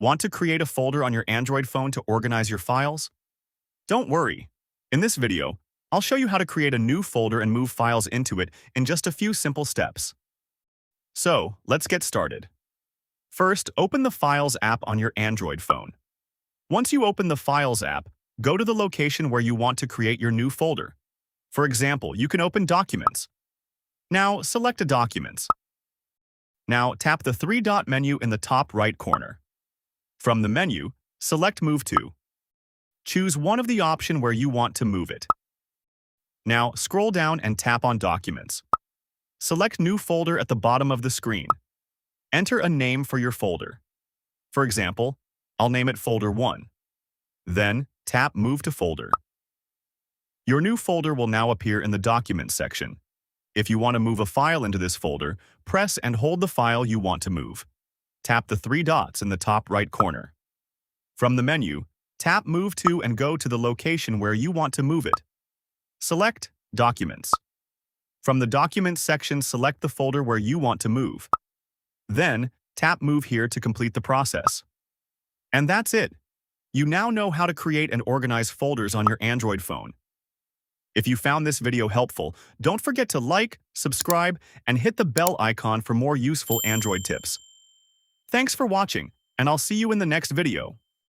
Want to create a folder on your Android phone to organize your files? Don't worry. In this video, I'll show you how to create a new folder and move files into it in just a few simple steps. So, let's get started. First, open the Files app on your Android phone. Once you open the Files app, go to the location where you want to create your new folder. For example, you can open Documents. Now, select a Documents. Now, tap the three-dot menu in the top right corner. From the menu, select Move To. Choose one of the option where you want to move it. Now, scroll down and tap on Documents. Select New Folder at the bottom of the screen. Enter a name for your folder. For example, I'll name it Folder 1. Then, tap Move to Folder. Your new folder will now appear in the Documents section. If you want to move a file into this folder, press and hold the file you want to move. Tap the three dots in the top right corner. From the menu, tap Move To and go to the location where you want to move it. Select Documents. From the Documents section, select the folder where you want to move. Then, tap Move Here to complete the process. And that's it. You now know how to create and organize folders on your Android phone. If you found this video helpful, don't forget to like, subscribe, and hit the bell icon for more useful Android tips. Thanks for watching, and I'll see you in the next video.